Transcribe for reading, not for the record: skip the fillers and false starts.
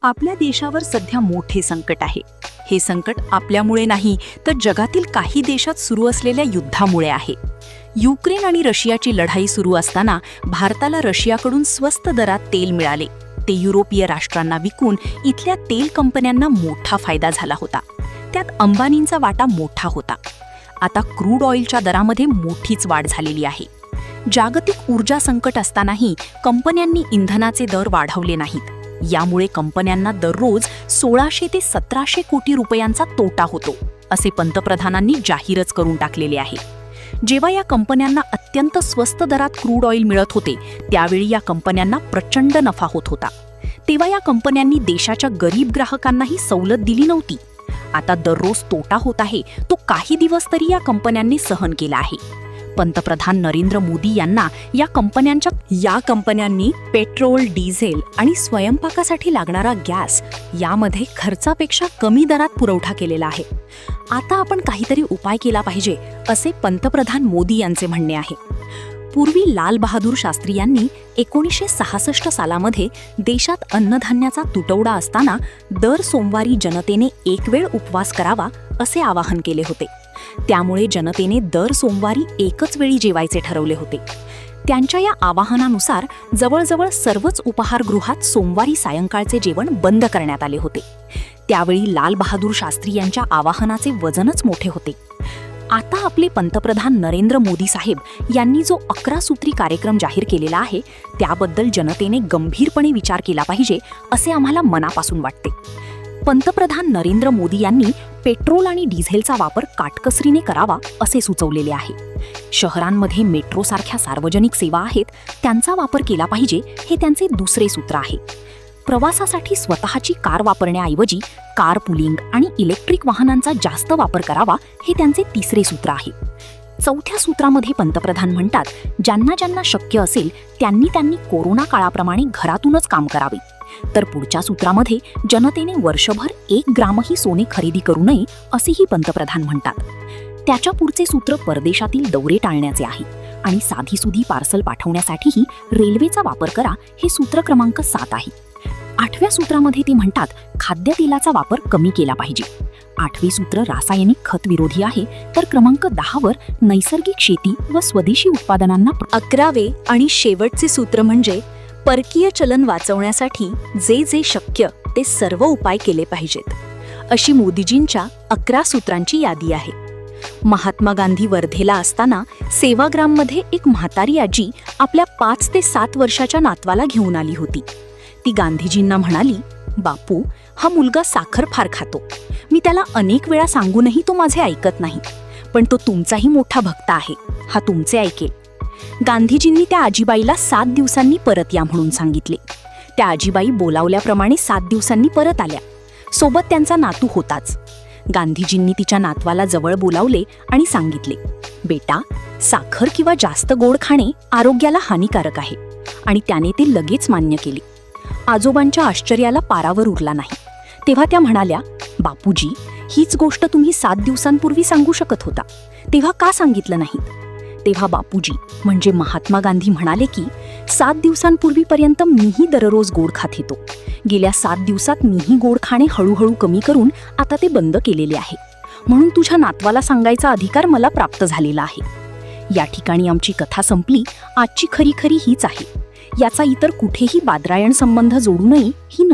आपल्या देशावर सध्या मोठे संकट आहे. हे संकट आपल्यामुळे नाही तर जगातील काही देशात सुरू असलेल्या युद्धामुळे आहे. युक्रेन आणि रशियाची लढाई सुरू असताना भारताला रशियाकडून स्वस्त दरात तेल मिळाले. ते युरोपीय राष्ट्रांना विकून इथल्या तेल कंपन्यांना मोठा फायदा झाला होता. त्यात अंबानींचा वाटा मोठा होता. आता क्रूड ऑइलच्या दरामध्ये मोठीच वाढ झालेली आहे. जागतिक ऊर्जा संकट असतानाही कंपन्यांनी इंधनाचे दर वाढवले नाहीत. यामुळे कंपन्यांना दररोज 1600 ते 1700 कोटी रुपयांचा तोटा होतो, असे पंतप्रधानांनी जाहीरच करून टाकलेले आहे. जेव्हा या कंपन्यांना अत्यंत स्वस्त दरात क्रूड ऑइल मिळत होते, त्यावेळी या कंपन्यांना प्रचंड नफा होत होता. तेव्हा या कंपन्यांनी देशाच्या गरीब ग्राहकांनाही सवलत दिली नव्हती. आता दररोज तोटा होत आहे, तो काही दिवस तरी या कंपन्यांनी सहन केला आहे. पंतप्रधान नरेंद्र मोदी यांना या कंपन्यांनी पेट्रोल, डिझेल आणि स्वयंपाकासाठी लागणारा गॅस यामध्ये खर्चापेक्षा कमी दरात पुरवठा केलेला आहे. आता आपण काहीतरी उपाय केला पाहिजे, असे पंतप्रधान मोदी यांचे म्हणणे आहे. पूर्वी लाल बहादूर शास्त्री यांनी 1966 सालामध्ये देशात अन्नधान्याचा तुटवडा असताना दर सोमवारी जनतेने एक वेळ उपवास करावा असे आवाहन केले होते. त्यामुळे जनतेने दर सोमवारी एकच वेळी जेवायचे ठरवले होते. त्यांच्या या आवाहनानुसार जवळजवळ सर्वच उपाहारगृहात सोमवारी सायंकाळचे जेवण बंद करण्यात आले होते. त्यावेळी लाल बहादूर शास्त्री यांच्या आवाहनाचे वजनच मोठे होते. आता आपले पंतप्रधान नरेंद्र मोदी साहेब यांनी जो 11 सूत्री कार्यक्रम जाहीर केलेला आहे, त्याबद्दल जनतेने गंभीरपणे विचार केला पाहिजे, असे आम्हाला मनापासून वाटते. पंतप्रधान नरेंद्र मोदी यांनी पेट्रोल आणि डिझेलचा वापर काटकसरीने करावा असे सुचवलेले आहे. शहरांमध्ये मेट्रोसारख्या सार्वजनिक सेवा आहेत, त्यांचा वापर केला पाहिजे, हे त्यांचे दुसरे सूत्र आहे. प्रवासासाठी स्वतःची कार वापरण्याऐवजी कार पुलिंग आणि इलेक्ट्रिक वाहनांचा जास्त वापर करावा, हे त्यांचे तिसरे सूत्र आहे. चौथ्या सूत्रामध्ये पंतप्रधान म्हणतात, ज्यांना शक्य असेल त्यांनी कोरोना काळाप्रमाणे घरातूनच काम करावे. तर पुढच्या सूत्रामध्ये जनतेने वर्षभर 1 ग्रामही सोने खरेदी करू नये, असेही पंतप्रधान म्हणतात. त्याच्या पुढचे सूत्र परदेशातील दौरे टाळण्याचे आहे आणि साधीसुधी पार्सल पाठवण्यासाठीही रेल्वेचा वापर करा, हे सूत्र क्रमांक 7 आहे. 8व्या सूत्रामध्ये ते म्हणतात, खाद्यतेलाचा वापर कमी केला पाहिजे. 8वे सूत्र रासायनिक खत विरोधी आहे, तर क्रमांक 10 वर नैसर्गिक शेती व स्वदेशी उत्पादनांना. 11वे आणि शेवटचे सूत्र म्हणजे परकीय चलन वाचवण्यासाठी जे शक्य ते सर्व उपाय केले पाहिजेत, अशी मोदीजींच्या 11 सूत्रांची यादी आहे. महात्मा गांधी वर्धेला असताना सेवाग्राममध्ये एक म्हातारी आजी आपल्या 5 ते 7 वर्षाच्या नातवाला घेऊन आली होती. ती गांधीजींना म्हणाली, बापू, हा मुलगा साखर फार खातो. मी त्याला अनेक वेळा सांगूनही तो माझे ऐकत नाही, पण तो तुमचाही मोठा भक्त आहे, हा तुमचे ऐकेल. गांधीजींनी त्या आजीबाईला 7 दिवसांनी परत या म्हणून सांगितले. त्या आजीबाई बोलावल्याप्रमाणे 7 दिवसांनी परत आल्या. सोबत त्यांचा नातू होताच. गांधीजींनी तिच्या नातवाला जवळ बोलावले आणि सांगितले, बेटा, साखर किंवा जास्त गोड खाणे आरोग्याला हानिकारक आहे, आणि त्याने ते लगेच मान्य केले. आजोबांच्या आश्चर्याला पारावर उरला नाही. तेव्हा त्या म्हणाल्या, बापूजी, हीच गोष्ट तुम्ही 7 दिवसांपूर्वी सांगू शकत होता, तेव्हा का सांगितलं नाही? तेव्हा बापूजी म्हणजे महात्मा गांधी म्हणाले की 7 दिवसांपूर्वीपर्यंत मीही दररोज गोड खात होतो. गेल्या 7 दिवसात मीही गोड खाणे हळूहळू कमी करून आता ते बंद केलेले आहे. म्हणून तुझ्या नातवाला सांगायचा अधिकार मला प्राप्त झालेला आहे. या ठिकाणी आमची कथा संपली. आजची खरी हीच आहे. याचा इतर कुठेही बादरायण संबंध जोडू नये ही